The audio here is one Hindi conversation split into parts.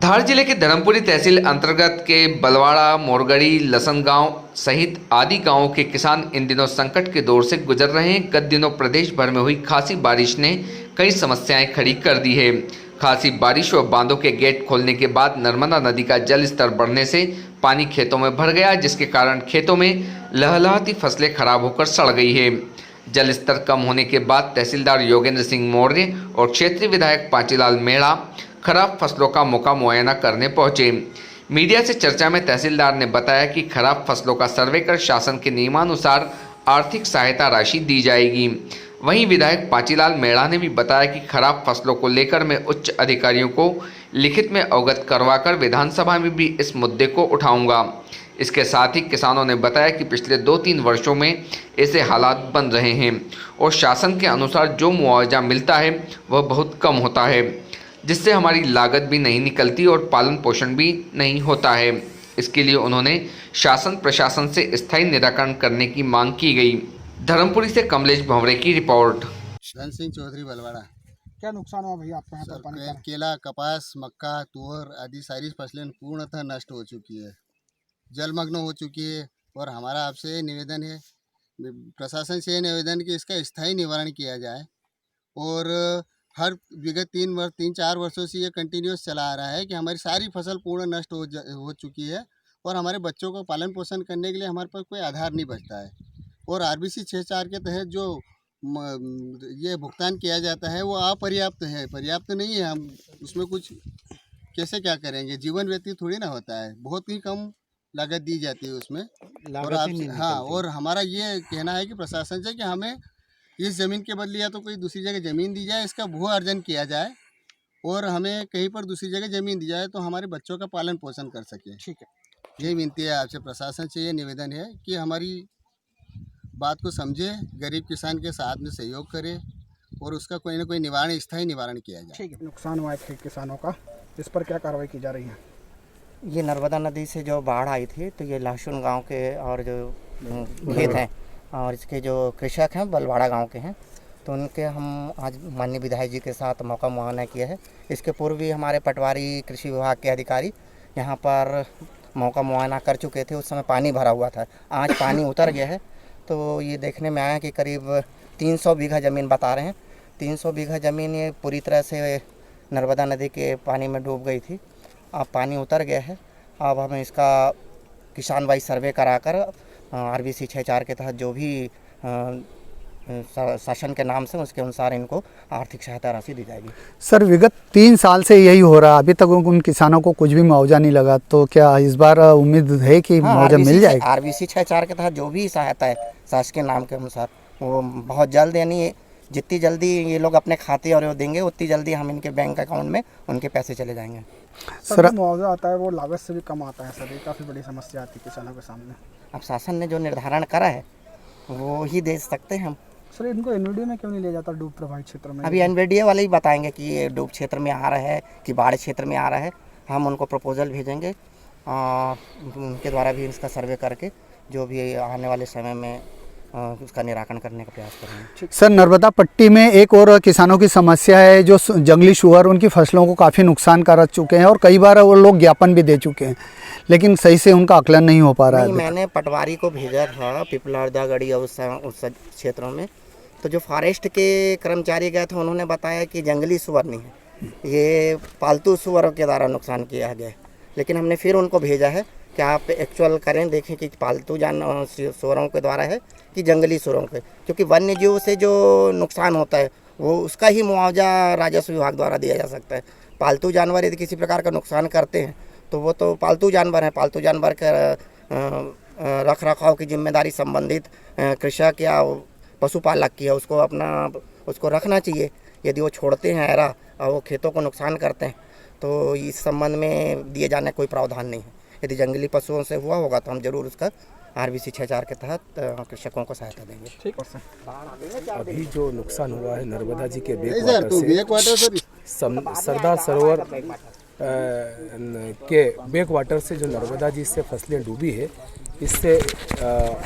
धार जिले के धर्मपुरी तहसील अंतर्गत के बलवाड़ा, मोरगड़ी, लसन गांव सहित आदि गांवों के किसान इन दिनों संकट के दौर से गुजर रहे हैं। गत दिनों प्रदेश भर में हुई खासी बारिश ने कई समस्याएं खड़ी कर दी है। खासी बारिश व बांधों के गेट खोलने के बाद नर्मदा नदी का जल स्तर बढ़ने से पानी खेतों में भर गया, जिसके कारण खेतों में लहलहाती फसलें खराब होकर सड़ गई है। जल स्तर कम होने के बाद तहसीलदार योगेंद्र सिंह मौर्य और क्षेत्रीय विधायक पांचीलाल मेड़ा खराब फसलों का मौका मुआयना करने पहुंचे। मीडिया से चर्चा में तहसीलदार ने बताया कि खराब फसलों का सर्वे कर शासन के नियमानुसार आर्थिक सहायता राशि दी जाएगी। वहीं विधायक पांचीलाल मेड़ा ने भी बताया कि खराब फसलों को लेकर मैं उच्च अधिकारियों को लिखित में अवगत करवाकर विधानसभा में भी इस मुद्दे को उठाऊंगा। इसके साथ ही किसानों ने बताया कि पिछले 2-3 वर्षों में ऐसे हालात बन रहे हैं और शासन के अनुसार जो मुआवजा मिलता है वह बहुत कम होता है, जिससे हमारी लागत भी नहीं निकलती और पालन पोषण भी नहीं होता है। इसके लिए उन्होंने शासन प्रशासन से स्थायी निराकरण करने की मांग की गई। धर्मपुरी से कमलेश भंवरे की रिपोर्ट। धन सिंह चौधरी बलवाड़ा। क्या नुकसान हुआ भैया आपके यहाँ पर पानी का? केला, कपास, मक्का, तुअर आदि सारी फसलें पूर्णतः नष्ट हो चुकी है, जलमग्न हो चुकी है। और हमारा आपसे निवेदन है, प्रशासन से निवेदन कि इसका स्थायी निवारण किया जाए। और हर विगत 3-4 वर्षों से ये कंटिन्यूस चला आ रहा है कि हमारी सारी फसल पूर्ण नष्ट हो चुकी है और हमारे बच्चों को पालन पोषण करने के लिए हमारे पास कोई आधार नहीं बचता है। और RBC 6-4 के तहत जो ये भुगतान किया जाता है वो अपर्याप्त है, पर्याप्त नहीं है। हम उसमें कुछ कैसे क्या करेंगे, जीवन व्यतीत थोड़ी ना होता है, बहुत ही कम लागत दी जाती है उसमें। और आप और हमारा ये कहना है कि प्रशासन से कि हमें इस ज़मीन के बदले या तो कोई दूसरी जगह ज़मीन दी जाए, इसका भू अर्जन किया जाए और हमें कहीं पर दूसरी जगह ज़मीन दी जाए तो हमारे बच्चों का पालन पोषण कर सकें। ठीक है, यही विनती है आपसे, प्रशासन से ये निवेदन है कि हमारी बात को समझे, गरीब किसान के साथ में सहयोग करे और उसका कोई ना कोई निवारण, स्थायी निवारण किया जाए। ठीक है। नुकसान हुआ है किसानों का, इस पर क्या कार्रवाई की जा रही है? ये नर्मदा नदी से जो बाढ़ आई थी तो ये लहसुन गांव के और जो खेत हैं और इसके जो कृषक हैं बलवाड़ा गांव के हैं, तो उनके हम आज माननीय विधायक जी के साथ मौका मुआयना किया है। इसके पूर्व भी हमारे पटवारी कृषि विभाग के अधिकारी यहाँ पर मौका मुआयना कर चुके थे। उस समय पानी भरा हुआ था, आज पानी उतर गया है। तो ये देखने में आया कि करीब 300 बीघा ज़मीन बता रहे हैं। 300 बीघा ज़मीन ये पूरी तरह से नर्मदा नदी के पानी में डूब गई थी। अब पानी उतर गया है। अब हमें इसका किसान वाइज सर्वे कराकर RBC 6-4 के तहत जो भी शासन के नाम से उसके अनुसार इनको आर्थिक सहायता राशि दी जाएगी। सर, विगत 3 साल से यही हो रहा है, अभी तक उन किसानों को कुछ भी मुआवजा नहीं लगा, तो क्या इस बार उम्मीद है कि मुआवजा मिल जाएगा? RBC 6-4 के तहत जो भी सहायता है शासन के नाम के अनुसार वो बहुत जल्द, यानी जितनी जल्दी ये लोग अपने खाते और वो देंगे उतनी जल्दी हम इनके बैंक अकाउंट में उनके पैसे चले जाएंगे। सर, मुआवजा आता है वो लागत से भी कम आता है सर, ये काफ़ी बड़ी समस्या आती है किसानों के सामने। अब शासन ने जो निर्धारण करा है वो ही दे सकते हैं हम। सर, इनको NVDA में क्यों नहीं लिया जाता डूब प्रभावित क्षेत्र में? अभी NVDA वाले ही बताएंगे कि ये डूब क्षेत्र में आ रहा है कि बाढ़ क्षेत्र में आ रहा है। हम उनको प्रपोजल भेजेंगे, उनके द्वारा भी इसका सर्वे करके जो भी आने वाले समय में उसका निराकरण करने का प्रयास करेंगे। सर, नर्मदा पट्टी में एक और किसानों की समस्या है, जो जंगली सुअर उनकी फसलों को काफ़ी नुकसान कर चुके हैं और कई बार वो लोग ज्ञापन भी दे चुके हैं, लेकिन सही से उनका आकलन नहीं हो पा रहा है। मैंने पटवारी को भेजा था पिपलादा गढ़ी उस क्षेत्रों में, तो जो फॉरेस्ट के कर्मचारी गए थे उन्होंने बताया कि जंगली सुअर नहीं है, ये पालतू सुअरों के द्वारा नुकसान किया गया है। लेकिन हमने फिर उनको भेजा है कि आप एक्चुअल करें, देखें कि पालतू सुअरों के द्वारा है कि जंगली सुअरों के, क्योंकि वन्य जीव से जो नुकसान होता है वो उसका ही मुआवजा राजस्व विभाग द्वारा दिया जा सकता है। पालतू जानवर यदि किसी प्रकार का नुकसान करते हैं तो वो तो पालतू जानवर हैं, पालतू जानवर के रख रखाव की जिम्मेदारी संबंधित कृषक या पशुपालक की है, उसको रखना चाहिए। यदि वो छोड़ते हैं ऐरा और वो खेतों को नुकसान करते हैं तो इस संबंध में दिए जाने कोई प्रावधान नहीं है। यदि जंगली पशुओं से हुआ होगा तो हम जरूर उसका RBC 6-4 के तहत कृषकों को सहायता देंगे। ठीक है। अभी जो नुकसान हुआ है नर्मदा जी के बैकवाटर से, सरदार सरोवर के बैकवाटर से जो नर्मदा जी से फसलें डूबी है, इससे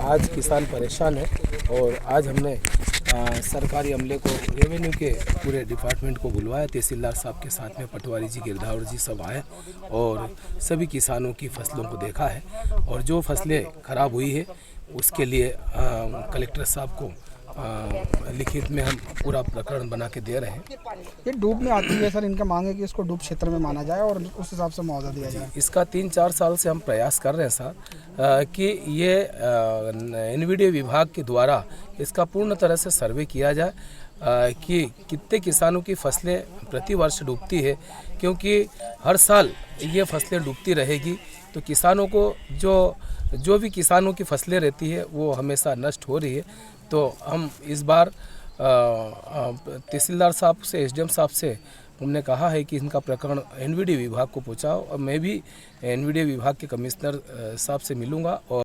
आज किसान परेशान है। और आज हमने सरकारी अमले को, रेवेन्यू के पूरे डिपार्टमेंट को बुलवाया। तहसीलदार साहब के साथ में पटवारी जी, गिरधावर जी सब आए और सभी किसानों की फसलों को देखा है और जो फसलें खराब हुई है उसके लिए कलेक्टर साहब को लिखित में हम पूरा प्रकरण बना के दे रहे हैं। ये डूब में आती है सर, इनका मांग है कि इसको डूब क्षेत्र में माना जाए और उस हिसाब से मुआवजा दिया जाए। इसका 3-4 साल से हम प्रयास कर रहे हैं सर कि ये एनवीडीए विभाग के द्वारा इसका पूर्ण तरह से सर्वे किया जाए कि कितने किसानों की फसलें प्रति वर्ष डूबती है, क्योंकि हर साल ये फसलें डूबती रहेगी तो किसानों को जो भी किसानों की फसलें रहती है वो हमेशा नष्ट हो रही है। तो हम इस बार तहसीलदार साहब से, एसडीएम साहब से हमने कहा है कि इनका प्रकरण एनवीडीए विभाग को पहुंचाओ और मैं भी एनवीडीए विभाग के कमिश्नर साहब से मिलूंगा और